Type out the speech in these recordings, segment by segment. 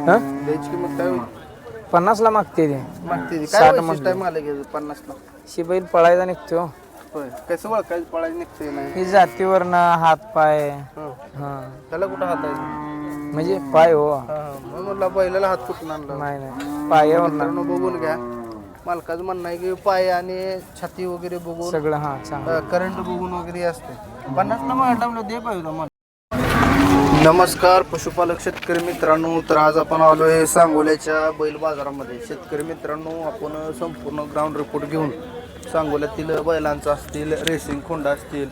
हा द्यायची किंमत काय होईल? 50ला मागते ते. मागते ती. 60 काय वैशिष्ट्य म्हणते. आहे मला घ्यायचं 50ला? शी बैल पळायचा निघतो. होय. कसं ओळखायचं पळायला निघतंय नाही? ही जातीवरनं हात पाय. हं. हा त्याला कुठं हात आहे? म्हणजे पाय हो. म्हणून म्हणला बैलाला हात कुठून आणला? नाही पायावर मित्रांनो बघून घ्या. मालकाचं म्हणणं आहे की पाय आणि छाती वगैरे बघून सगळं हा चांगलं. करंट बघून वगैरे असते. 50ला मग दे पाहिजे मला. नमस्कार पशुपालक शेतकरी मित्रांनो. तर आज आपण आलो आहे सांगोल्याच्या बैल बाजारामध्ये. शेतकरी मित्रांनो, आपण संपूर्ण ग्राउंड रिपोर्ट घेऊन सांगोल्यातील बैलांचा असतील, रेसिंग खोंडा असतील,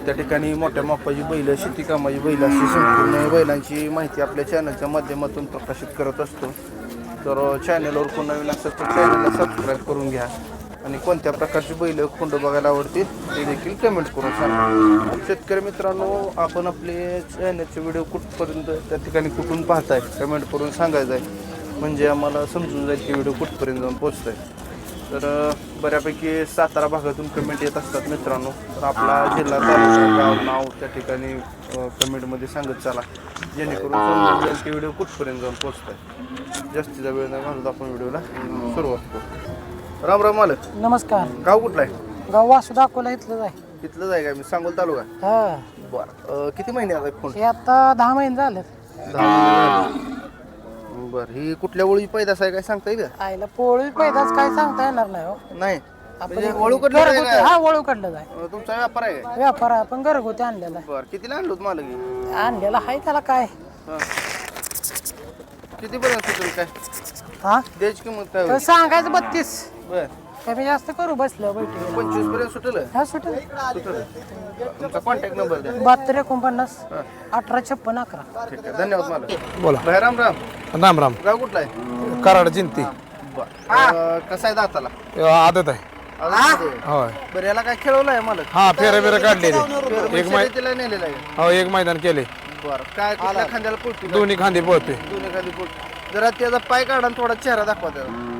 त्या ठिकाणी मोठ्या मापाची बैल, शेती कामाची बैल अशी संपूर्ण बैलांची माहिती आपल्या चॅनलच्या माध्यमातून प्रकाशित करत असतो. तर चॅनलवर कोण नवीन असेल तर चॅनलला सबस्क्राईब करून घ्या आणि कोणत्या प्रकारची बैल खोंड बघायला आवडतील ते देखील कमेंट करून सांगा. शेतकरी मित्रांनो, आपण आपले चॅनलचे व्हिडिओ कुठपर्यंत त्या ठिकाणी कुठून पाहताय कमेंट करून सांगायचं आहे, म्हणजे आम्हाला समजून जाईल की व्हिडिओ कुठपर्यंत जाऊन पोचत आहे. तर बऱ्यापैकी सातारा भागातून कमेंट येत असतात मित्रांनो. तर आपला जिल्हा, तालुका, गाव, नाव त्या ठिकाणी कमेंटमध्ये सांगत चला, जेणेकरून समजून जाईल की व्हिडिओ कुठपर्यंत जाऊन पोचत आहे. जास्तीचा वेळ नाही घालत आपण व्हिडिओला सुरुवात करू. राम राम मालक. नमस्कार. गाव कुठला आहे? गाव वासू दाखवला इथलं जाय. इथलं जाय का? मी सांगोल तालुका. हा बरं. किती महिने आता फोन? हे आता 10 महिने झाले. 10 महिने. बरं. ही कुठल्या ओळी पैदास आहे काय सांगता येईल का? आईला पोळी पैदाच काय सांगता येणार नाही हो. नाही. म्हणजे आपण वळू कडलं आहे घरगुती, का? हा वळू कडलं जाय. तुमचा व्यापार आहे काय? व्यापार आहे, आपण घरगुती आणलेला आहे. बरं. कितीला आणलो मालक ही? आणलेला आहे त्याला काय कितीपर्यंत सुटेल काय? हा द्यायची किंमत काय तर होईल? सांगायचं 32. बरं. कमी जास्त करू बसलं बैठी. 25 पर्यंत सुटेल? हा सुटेल. सुटेल. तुमचा कॉन्टॅक्ट नंबर द्या. 72 49 18 56 11. ठीक आहे. धन्यवाद मालक. बोला. बाय राम राम. राम राम. गाव कुठला आहे? कराड जिंती बरं. कसा आहे दाताला? आदत आहे. होय. बरं. याला काय खेळवलं आहे मालक? हा फेरे बिरे काढलेले. एक शर्यतीला नेलेला आहे. हो एक मैदान केले. बरं. काय कुठल्या खांद्याला पोटती? दोन्ही खांदे पळते. दोन्ही खांदी पोट. जरा त्याचा पाय काढा आणि थोडा चेहरा दाखवा त्याचा.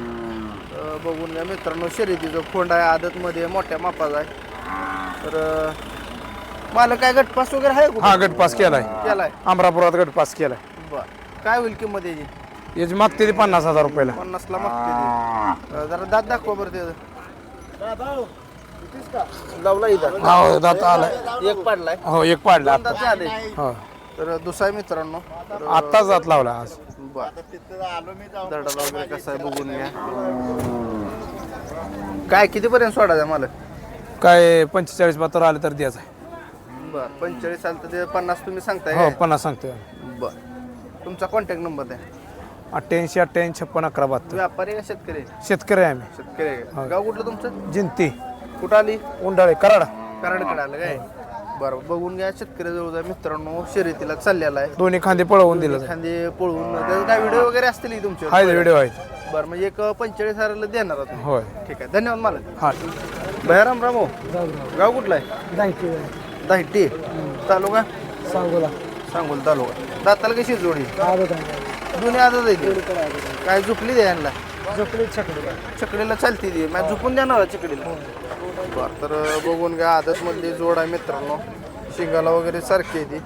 बघून घ्या मित्रांनो, शर्यतीचा खोंड आहे, आदत मध्ये मोठ्या मापाचा आहे. तर मालक काय गटपास वगैरे आहे कुठं? हा गटपास केलाय. केलाय. अमरापुरात गटपास केलाय. बरं. काय होईल किंमत याची? याची मागते ती 50,000 रुपयाला. 50ला मागते ती. जरा दात दाखवा बरं त्याचं. लावला इथं. हो दात आलाय. एक पाडलाय. हो एक पाडला. दात झाले. हो तर दुसरा आहे मित्रांनो. आत्ताच दात लावला आज. दडाला वगैरे कसं आहे बघून घ्या. काय कितीपर्यंत सोडायचं मला? काय 45 72 आले तर द्यायचं आहे. बरं. 45 साल तर ते 50 तुम्ही सांगताय हो काय? 50 सांगतोय. बरं. तुमचा कॉन्टॅक्ट नंबर द्या. 88 58 56 11 72. व्यापारी का शेतकरी? शेतकरी आहे आम्ही. शेतकरी आहे का? गाव कुठलं तुमचं? जिंती कुठं आली? उंडाळे कराड. कराडकडे आलं काय? बरं. बघून घ्या. शेतकरी जवळ मित्रांनो शर्यतीला चाललेला आहे. दोन्ही खांदे पळवून दिलं. एखादी पळून त्याचे काय व्हिडिओ वगैरे असतील तुमचे? हाय व्हिडिओ आहेत. बरं. म्हणजे एक 45,000ला देणार आहात तुम्ही? होय. ठीक आहे. धन्यवाद मला. हा भैराम रामो. गाव कुठलं आहे? दाहिटी. तालुका? सांगोला. सांगोल तालुका. दाताला कशी जोडी? आदत आहे. दोन्ही आदत आहे. काय झुकली द्या यांना? झोपडी छकडी. चकडीला चालती ती. मॅच झुकून देणार आहे चकडीला. बरं. तर बघून घ्या. आदत मधली जोड आहे मित्रांनो. शिंगाला वगैरे सारखी आहे ती.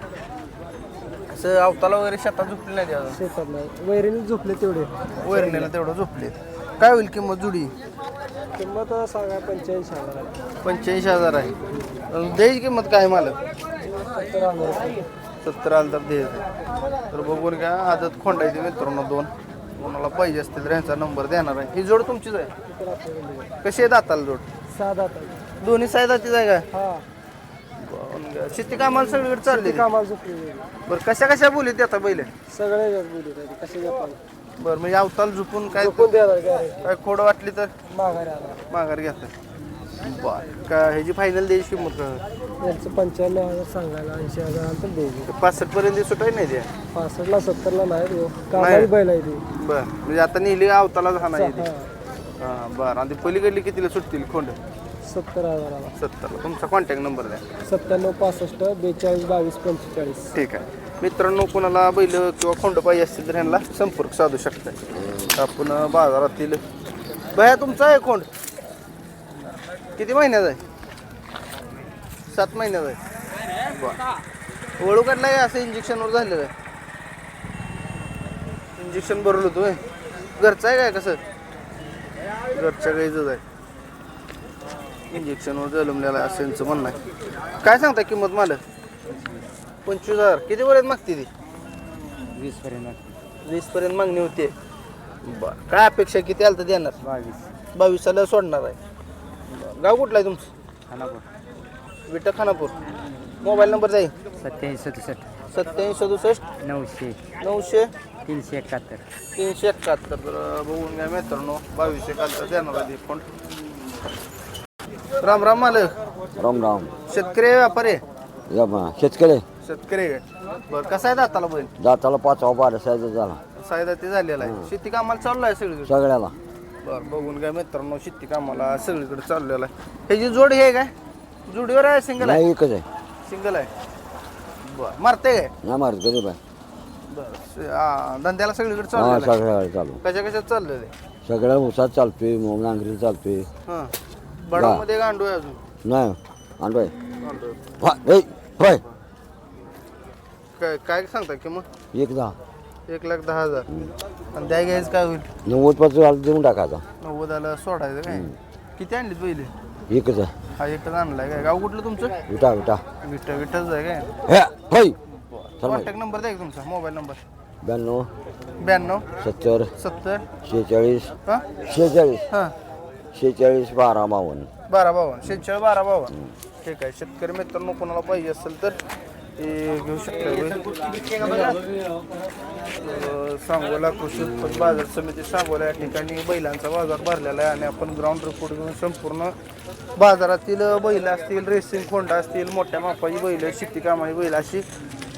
असं अवताला वगैरे शेतात झुकली नाही द्या. शेतात नाही. वैरीने झोपले तेवढे. वैरणीला तेवढं झोपले. काय होईल किंमत जुडी? किंमत सांगा 85,000. 85,000 आहे. द्यायची किंमत काय मालक? 70 आलं तर द्यायचं. तर बघून घ्या. आदत खोंडायची मित्रांनो 2. कोणाला पाहिजे असतील तर यांचा नंबर देणार आहे. ही जोड तुमचीच आहे? कशी आहे दाताला जोड? 6 दात. दोन्ही सायदाचीच आहे का? हा शेती कामाला सगळीकडे चालली. कामाला झोपली. बरं. कशा कशा बोलीत आता पहिले? सगळे बोलू कसे बरं. म्हणजे अवताल झुपून काय काय खोड वाटली तर माघारी आला. माघार घेतात. बरं. का ह्याची फायनल द्यायची किंमत काय? यांचं 95,000 सांगायला 80,000 तर द्यायची. 65 पर्यंत सुटाय नाही द्या. 65ला 70ला नाही कामाची बैल आहे ती. बरं. म्हणजे आता नेली अवताला झाला हां. बरं. आणि पलीकडली कितीला सुटतील खोंड? 70,000. 70ला. तुमचा कॉन्टॅक्ट नंबर द्या. 97 65 42 22 45. ठीक आहे मित्रांनो. कोणाला बैल किंवा खोंड पाहिजे असतील तर ह्यांना संपर्क साधू शकता. आपण बाजारातील भया तुमचा आहे खोंड किती महिन्याचा आहे? 7 महिन्याचा आहे. बरं. वळू काढला आहे असं इंजेक्शनवर झालेलं आहे? इंजेक्शन भरलं होतं होय. घरचं आहे काय कसं घरच्या गाईचंच आहे इंजेक्शनवर जलमलेलं आहे असं यांचं म्हणणं आहे. काय सांगता किंमत मला 25,000 किती पर्यंत मागते ती 20 पर्यंत मागणी होते. बरं काय अपेक्षा किती आलं तर देणार 22ला सोडणार आहे. बरं. गाव कुठलं आहे तुमचं विटा खानापूर. मोबाईल नंबर जाईल 8767 900 900 371 371. तर बघून घ्या मित्रांनो 2200 कालचा देणार आहे फोन. राम राम मालक. राम राम शेतकरी आहे, व्यापारी आहे? शेतकरी शेतकरी आहे. बरं कसा आहे दाताला बैल दाताला 5 बारा साईज झाला सायदा ते झालेला आहे. शेती कामाला चालू आहे सगळीकडे. सगळ्याला. बरं बघून घ्या मित्रांनो शेती कामाला सगळीकडे चाललेला आहे. ह्याची जोड हे काय जोडीवर आहे सिंगल आहे नाही एकच आहे सिंगल आहे. बरं मारते काय नाही मारत गरीब आहे. बरं धंद्याला सगळीकडे हा चालू आहे. सगळ्या चालू कशा कशात चाललेलं आहे? सगळ्या उसात चालतोय मग नांगरी चालतोय. हां बडामध्ये गांडू आहे अजून नाही आणतोय गांडू. होय काय काय सांगता की मग 1,10 1,10,000 आणि द्या घ्यायचं काय होईल 90 देऊन टाकायचा. 90 सोडायचं काय किती आणलीत पहिले एकच आहे हा एकच आणलाय काय गाव कुठलं तुमचं विटा विटा विठ्ठलच आहे काय हे होय कॉन्टॅक्ट नंबर द्या की तुमचा मोबाईल नंबर 92 92 70 70 46 हां 46 हां 46 12 52. 1252 46 1252. ठीक आहे शेतकरी मित्रांनो कोणाला पाहिजे असेल तर ते घेऊ शकता. सांगोला कृषी उत्पन्न बाजार समिती सांगोला या ठिकाणी बैलांचा बाजार भरलेला आहे आणि आपण ग्राउंड रिपोर्ट घेऊन संपूर्ण बाजारातील बैल असतील रेसिंग खोंडा असतील मोठ्या मापाची बैल शेती कामाची बैल अशी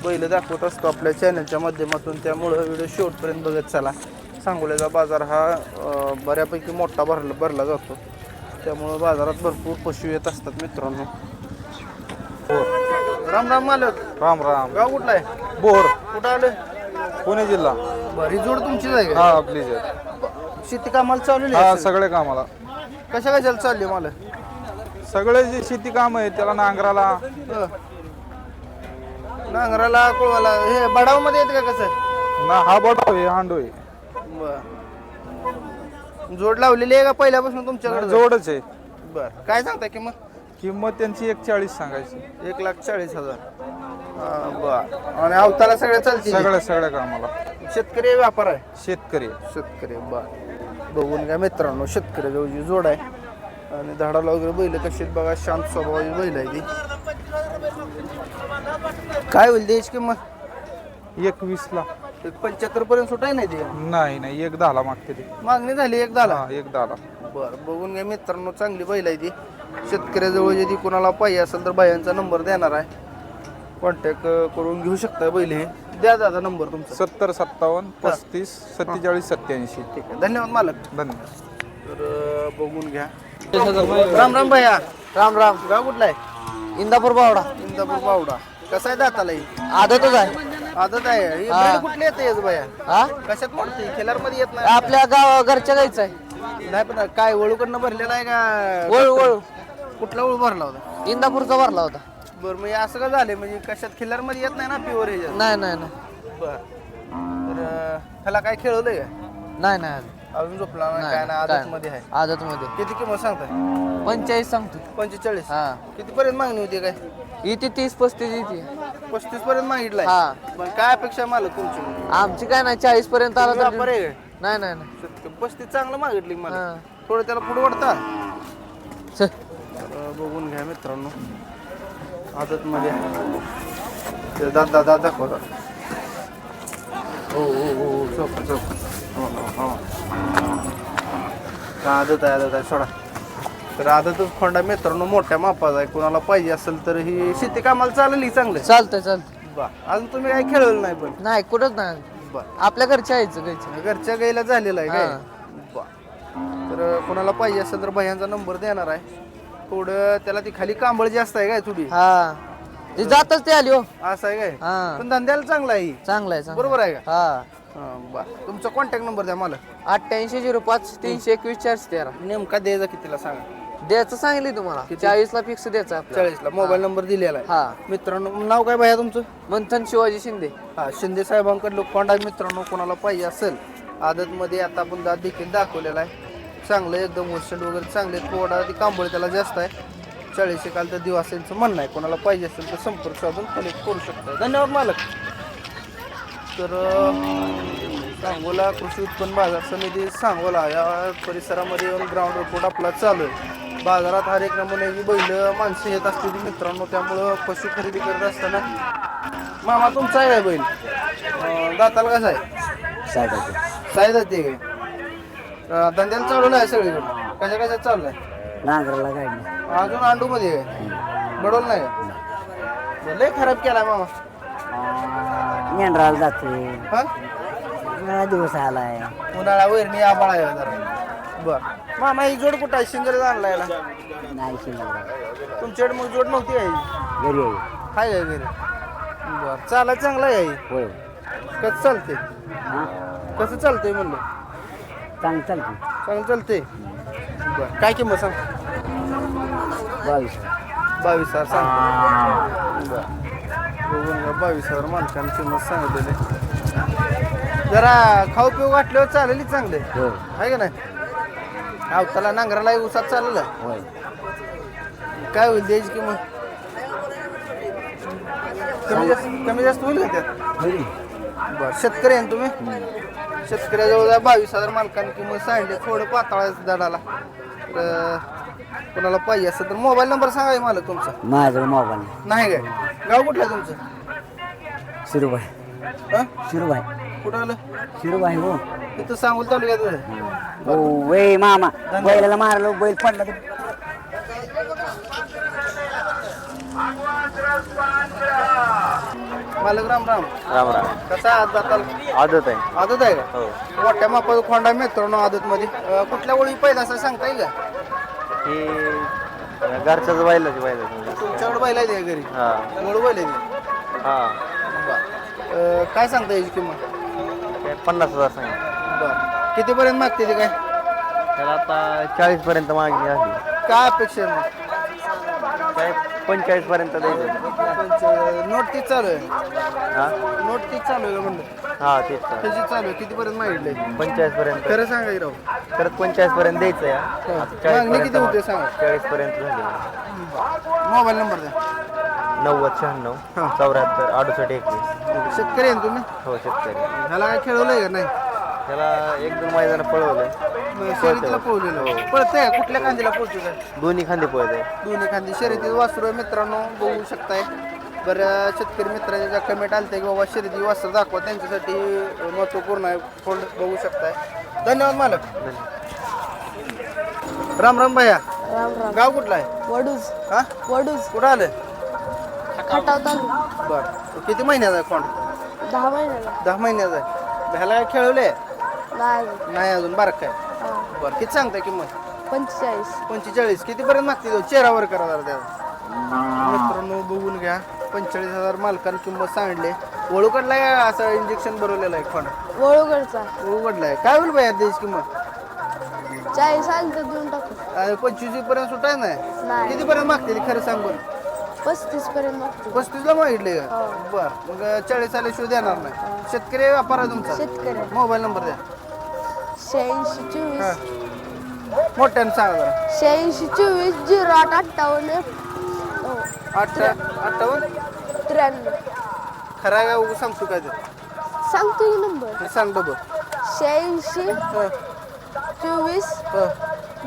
बैल दाखवत असतो आपल्या चॅनलच्या माध्यमातून. त्यामुळं व्हिडिओ शेवटपर्यंत बघत चला. सांगोल्याचा बाजार हा बऱ्यापैकी मोठा भरला जातो त्यामुळं बाजारात भरपूर पशु येत असतात मित्रांनो. राम राम मालक. राम राम. गाव कुठला आहे बोर कुठं आलं पुणे जिल्हा. बरी जोड तुमचीच आहे का? हा आपली शेती कामाला चालू हा सगळे कामाला कशा कशाला चालली मला सगळे जे शेती काम आहे त्याला नांगराला नांगराला कोळवाला हे बडाव मध्ये येत का कसं ना हा बडोय हांडोय बर जोड लावलेली आहे का पहिल्यापासून तुमच्याकडे जोडच आहे. बर काय सांगता किंमत किंमत त्यांची 1,40 सांगायची. 1,40,000. बर आणि अवताला सगळ्या चालतील सगळ्या कामाला शेतकरी व्यापार आहे शेतकरी. शेतकरी बर बघून घ्या मित्रांनो शेतकरी जवळची जोड आहे आणि झाडाला वगैरे बैल कशी आहेत बघा शांत स्वभावाची बैल आहे ती. काय होईल द्यायची किंमत 21ला 1,75 पर्यंत सुटाय नाही ते नाही 1,10ला मागते ते. मागणी झाली 1,10. हा 1,10ला. बरं बघून घ्या मित्रांनो चांगली बैल आहे ती. शेतकऱ्याजवळ जरी कोणाला पाहिजे असेल तर बायांचा नंबर देणार आहे कॉन्टॅक्ट करून घेऊ शकता. बैल हे द्या दादा नंबर तुमचा 70 57 35 47 87. ठीक आहे धन्यवाद मालक. धन्यवाद. तर बघून घ्या. राम राम भैया. राम राम गाव कुठला आहे इंदापूर बावडा इंदापूर बावडा. कसा आहे दाताला ही आदतच आहे. आदत आहे ही breed कुठली येते येत भैया हा कशात मोडते खेळार मध्ये येत नाही आपल्या गाव घरच्या गाईचं आहे. नाही पण काय वळूकडनं भरलेला आहे का वळू कुठला वळू भरला होता इंदापूरचा भरला होता. बरं म्हणजे असं का झालं म्हणजे कशात खिल्लार मध्ये येत नाही ना प्युअर ह्याच्यात नाही नाही बर तर ह्याला काय खेळवलंय का नाही अजून झोपला नाही काय ना आदत मध्ये आहे आदत मध्ये किती किंमत सांगताय 45 सांगतो. 45. हा किती पर्यंत मागणी होती काय इथे 30-35 इथे 35 पर्यंत मागितलाय हा. पण काय अपेक्षा मालक तुमची आमची काय नाही 40 पर्यंत आला तर व्यापार आहे नाही नाही 35 चांगलं मागितली मला हा. थोडं त्याला पुढे वाढता चल. बघून घ्या मित्रांनो आदत मध्ये दादा दाखवा हो चौक आदत आहे सोडा. तर आदतच खोंडा मित्रांनो मोठ्या मापाचा आहे कोणाला पाहिजे असेल तर ही शेती कामाला चालेल ही चांगलं चालतंय बा अजून तुम्ही काय खेळवलं नाही पण नाही कुठंच नाही बा आपल्या घरच्या यायचं गायचं. घरच्या गाईला झालेलं आहे काय हा. बा तर कोणाला पाहिजे असेल तर भैयांचा नंबर देणार आहे. थोडं त्याला ती खाली कांबळ जास्त आहे काय थोडी हा ती जातच ते आली हो. असं आहे काय हा पण धंद्याला चांगला आहे ही. चांगलं आहे बरोबर आहे का हा. बा तुमचा कॉन्टॅक्ट नंबर द्या मला 8805 321 413. नेमका द्यायचा कितीला सांगा द्यायचं सांगितलं तुम्हाला किती? 40ला फिक्स द्यायचं आपल्याला 40ला मोबाईल नंबर दिलेला आहे. हा मित्रांनो नाव काय भैया तुमचं? मंथन शिवाजी शिंदे. हा शिंदे साहेबांकडे कोंडा मित्रांनो कोणाला पाहिजे असेल आदतमध्ये आता आपण दात देखील दाखवलेला आहे. चांगलं एकदम वोशन वगैरे चांगले थोडा ती कांबळ त्याला जास्त आहे. 40 काल तर दिवस यांचं म्हणणं आहे. कोणाला पाहिजे असेल तर संपर्क साधून कलेक्ट करू शकता. धन्यवाद मालक. तर सांगोला कृषी उत्पन्न बाजार समिती सांगोला या परिसरामध्ये येऊन ग्राउंड रिपोर्ट आपला चालू आहे. बाजारात हर एक नमुन्याची बैल माणसं येत असतील मित्रांनो. त्यामुळं पशु खरेदी करत असताना मामा तुमचा आहे काय बैल? दाताला कसा आहे? साई जाते काय? धंद्याला चालवलं आहे सगळीकडे कशा कशात चालू आहे? नांगराला गाडी अजून आंडूमध्ये आहे बडवलं नाही का? लय खराब केला मामा. मेंढराला जाते हा उन्हाळा दिवस आलाय उन्हाळा वैरणी आबाळ आहे जरा. बर मामा ही जोड कुठं आहे? शिंगल आणला याला नाही शिंगल तुमच्याकडे मग जोड नव्हती आहे? घरी आहे हाय काय घरी? बर चाला चांगला आहे. होय कसं चालते? कसं चालतंय म्हणलं? चांगलं चालते चांगलं चालतंय. बर काय किंमत सांग? 22,000 सांग. बर बघून 22,000 मालकाने किंमत सांगितलेली. जरा खाऊ पिऊ वाटल्यावर चालेल चांगले आहे का नाही? आवताला नांगराला उसात चाललं होय काय होईल द्यायची किंमत? कमी जास्त होईल का त्यात? बरं शेतकरी आहे ना तुम्ही? शेतकऱ्याजवळ 22,000 मालकाने किंमत सांगितली. थोडं पातळ आहे दडाला. तर कोणाला पाहिजे असेल तर मोबाईल नंबर सांगा मालक तुमचा. माझ्याजवळ मोबाईल नाही काय? गाव कुठलं आहे तुमचं? शिरूबाई हं? शिरूबाई कुठं आलं? शिरूबाई हो तिथं सांगूल तालुक्यात. हो वे मामा बैलाला मारलो बैल पडला तर मालक राम राम. राम राम. कसा आहात जाताल? आदत आहे. आदत आहे का? मोठ्या मापाचा खोंडा मित्रांनो आदत मध्ये. कुठल्या ओळी पहिला असं सांगता येईल का? ही घरच्याच बैलाची बैलाची. तुमच्याकडे बैल आहे ते घरी? हा मूळ बैल आहे ते? हा काय सांगता याची किंमत? 50,000 सांगितलं. बरं कितीपर्यंत मागते ते काय? त्याला आता 40 पर्यंत मागणी आली. काय अपेक्षा आहे मग? काय 45 पर्यंत द्यायचं. नोट तीच चालू आहे? हा नोट तीच चालू आहे का म्हणलं? हा तेच त्याची चालू आहे. कितीपर्यंत मागितले? 45 पर्यंत. खरं सांगा राव. परत 45 पर्यंत द्यायचं या. मागणी किती होते सांगा? 40 पर्यंत झाली. मोबाईल नंबर द्या. 90 96 74 68 21. शेतकरी आहे ना तुम्ही? हो शेतकरी. ह्याला काय खेळवलंय का नाही? त्याला 1-2 मैदान पळवलंय. शर्यतीला पळवलेलं पळतंय का? कुठल्या खांदीला पळतो काय? दोन्ही खांदे पळत आहे. दोन्ही खांदी शर्यती वासरू आहे मित्रांनो बघू शकताय. बरं शेतकरी मित्राच्या ज्या कमेंट आलते की बाबा शर्यती वासरू दाखवा त्यांच्यासाठी महत्त्वपूर्ण आहे. फोल्ड बघू शकताय. धन्यवाद मालक. राम राम भैया. राम राम. गाव कुठला आहे? वडूज हा वडूज कुठं आलं? खटाव तालुका. बरं किती महिन्याचा आहे कोण? 10 महिन्याला 10 महिन्याचा आहे. ह्याला काय खेळवले? नाही नाही अजून बारक काय? हा. बरं किती सांगताय किंमत? 45 45. कितीपर्यंत मागते तो? चेहरावर करा जरा त्याला. मित्रांनो बघून घ्या. 45,000 मालकाने किंमत सांगितले. वळू कडलाय का असं इंजेक्शन भरवलेलं आहे फंड? वळूगडचा वळू कडलाय. काय होईल बाई त्याची किंमत? 40 आलं तर देऊन टाकू. 25 पर्यंत सुटाय नाही. नाही. कितीपर्यंत मागते ती खरं सांग बरं? 35 पर्यंत मागतो. 35ला मागितले का? हो. बरं मग 40 आल्याशिवाय देणार नाही. शेतकरी व्यापार आहे तुमचा? शेतकरी. मोबाईल नंबर द्या. 86 हा. 24 मोठ्यानं सांगा जरा. 86 24 08 58 58 93. खरा काय उगं सांगतो काय ते? सांगतो की नंबर. सांग डबल. 86 हं, 24 हं.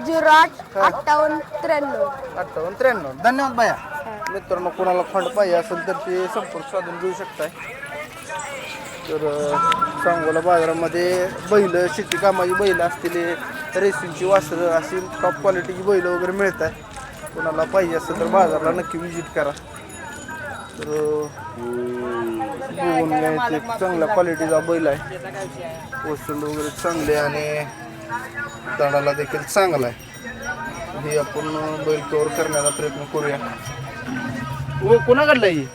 08 58 93. 58 93. धन्यवाद बाया. मित्रांनो कोणाला फंड पाहिजे असेल तर ते संपर्क साधून घेऊ शकताय. तर सांगोला बाजारामध्ये बैल शेती कामाची बैल असतील रेसिंगची वासरं अशी टॉप क्वालिटीची बैल वगैरे मिळतात. कोणाला पाहिजे असेल तर बाजारला नक्की विजिट करा. तर बघून घ्यायचे चांगल्या क्वालिटीचा बैल आहे. वस्तू वगैरे चांगले आणि दडाला देखील चांगला आहे. हे आपण बैल कव्हर करण्याचा प्रयत्न करूया. कोणाकडला ही?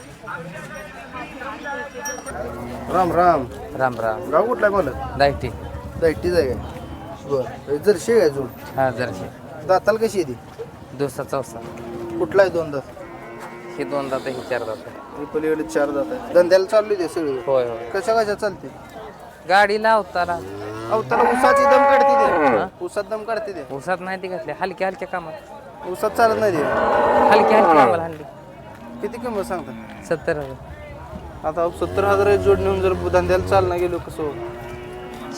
राम राम. राम राम. गाव कुठला आहे मला? दायटी. दायटीच आहे काय? बरं जर्शी आहे जोड. हा जराशी. दाताल कशी आहे ती? दुसरा चौसा कुठला आहे दोन दात हे 2 दात हे 4 दात ही पलीकडे 4 दात आहे धंद्याला चालली ते सगळी होय होय कशा कशा चालते गाडी लावताना अहो त्याला उसाची दम काढते ते उसात दम काढते ते उसात नाही ती घातली हलक्या हलक्या कामात उसात चालत नाही ते हलक्या हलक्या कामाला हल्ली किती किंमत सांगता 70,000 आता 70,000 जोड नेऊन जर धंद्याला चालना गेलो कसं हो?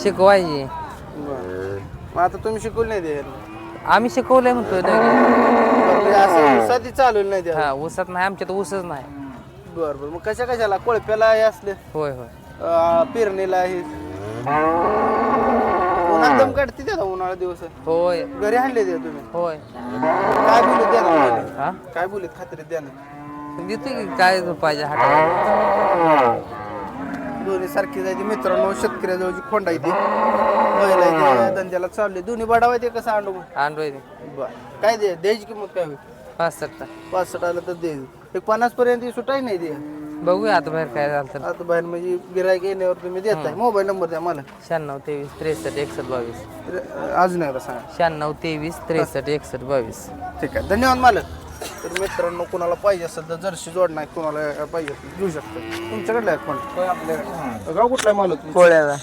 शिकवायची बरं. मग आता तुम्ही शिकवलं नाही ते आम्ही शिकवलंय म्हणतोय असं उसाची चालवलं नाही ते हा ऊसात नाही आमच्यात ऊसच नाही बरं बरं मग कशा कशाला कोळप्याला हे असले होय होय पेरणीला हे उन्हात दम काढते ते उन्हाळा दिवस होय घरी आणले ते तुम्ही होय काय बोलत द्या ना हा काय बोलत खात्रीत द्या ना देतो की काय पाहिजे हाताला दोन्ही सारखी जायची मित्रांनो शेतकऱ्याजवळची खोंडा येते महिला इथे धंद्याला चालले दोन्ही बडावा ते कसं आणू अँड्रॉइड बरं काय दे द्यायची किंमत काय होईल 65 65 आलं तर दे एक 50 पर्यंत सुटाय नाही दे बघूया आता बाहेर काय झालं तर आता बाहेर म्हणजे गिरायक येण्यावर तुम्ही देताय मोबाईल नंबर द्या मला 96 23 63 61 22 अजून एकदा सांगा 96 23 63 61 22 ठीक आहे धन्यवाद मालक तर मित्रांनो कोणाला पाहिजे असेल तर जर्सी जोड नाही कोणाला पाहिजे असेल घेऊ शकतो तुमच्याकडे आहे कोण आपल्याकडे गाव कुठला आहे मालक कोळ्याचा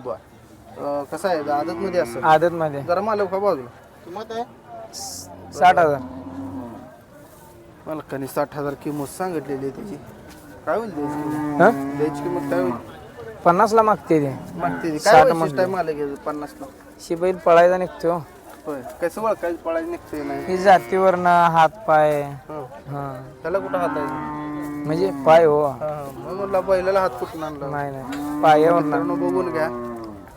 बर कसं आहे आदतमध्ये असेल आदत मध्ये जरा मालक का बाजूला किंमत आहे 60,000 मालकाने 60,000 किंमत सांगितलेली आहे त्याची काय होईल द्यायची किंमत? हा द्यायची किंमत काय होईल 50 ला मागते ते मागते ती. काय वैशिष्ट्य आहे मालक याचं 50 ला शिबैल पळायचा निघतो होय कसं ओळखायचं पळायला निघते नाही ही जातीवरनं हात पाय हं. हा त्याला कुठं हात आहे म्हणजे पाय हो मग म्हणला बैलाला हात कुठून आणला नाही नाही पायावरनं मित्रांनो बघून घ्या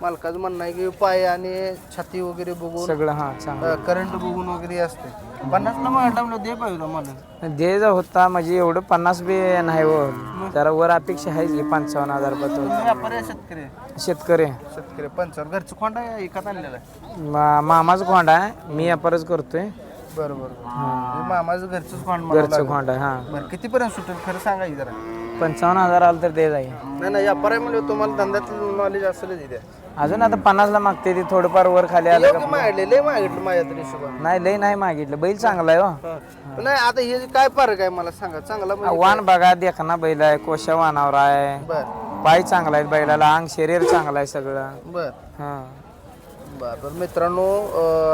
मालकाचं म्हणणं आहे की पाय आणि छाती वगैरे बघून सगळं हा चांगलं करंट बघून वगैरे असते 50 ला मग टाइमला दे पाहिजे मला दे जा होता म्हणजे एवढं 50 बी नाही हो जरा वर अपेक्षा आहे की 55,000 रुपये व्यापारी आहे, शेतकरी आहे. शेतकरी शेतकरी 55 घरचं खोंडा आहे एकात आणलेला आहे मामाचं खोंड आहे मी व्यापारच करतोय बरोबर मामाचं घरचंच खोंड म्हणावं घरचं लागेल. खोंड आहे हा बरं कितीपर्यंत सुटेल खरं सांगा की जरा 55,000 आलं तर दे जाईल नाही नाही व्यापार आहे म्हणजे तुम्हाला धंद्यातलं नॉलेज असेलच इथे अजून आता 50 ला मागते ती थोडंफार वर खाली आलं योग्य का मागितले लय मागितलं माझ्या तरी हिशोबाने नाही लय नाही मागितलं बैल चांगला आहे हो नाही आता हे काय फरक आहे मला सांगा चांगला म्हणजे वाण बघा देखना बैल आहे कोशा वानावर आहे बर पाय चांगला आहे बैलाला अंग शरीर चांगलं आहे सगळं बर हा बर मित्रांनो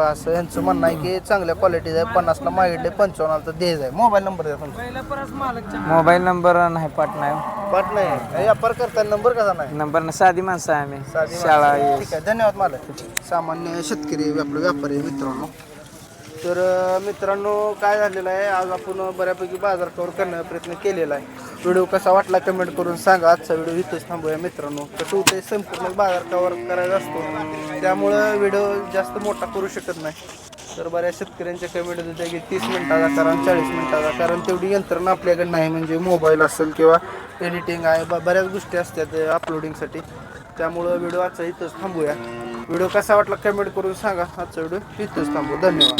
असं यांचं म्हणणं आहे की चांगल्या क्वालिटीचं आहे 50 ला मागितले 55 तर द्यायचं आहे मोबाईल नंबर द्या तुमचा मोबाईल नंबर नाही पाठ नाही पाठ नाही व्यापार करताना नंबर कसा नाही नंबर ना साधी माणसं आहे आम्ही साधी शाळा माणसं. ठीक आहे धन्यवाद मला सामान्य शेतकरी आपलं व्यापारी आहे मित्रांनो तर मित्रांनो काय झालेलं आहे आज आपण बऱ्यापैकी बाजार कव्हर करण्याचा प्रयत्न केलेला आहे व्हिडिओ कसा वाटला कमेंट करून सांगा आजचा व्हिडिओ इथंच थांबूया मित्रांनो कसं होतं संपूर्ण बाजार कव्हर करायचा असतो त्यामुळं व्हिडिओ जास्त मोठा करू शकत नाही तर बऱ्याच शेतकऱ्यांच्या कमेंट होत्या की 30 मिनिटाचा कारण 40 मिनिटाचा कारण तेवढी यंत्रणा आपल्याकडे नाही म्हणजे मोबाईल असेल किंवा एडिटिंग आहे बऱ्याच गोष्टी असतात अपलोडिंगसाठी त्यामुळं व्हिडिओ आजचा इथंच थांबूया व्हिडिओ कसा वाटला कमेंट करून सांगा आजचा व्हिडिओ इथंच थांबू धन्यवाद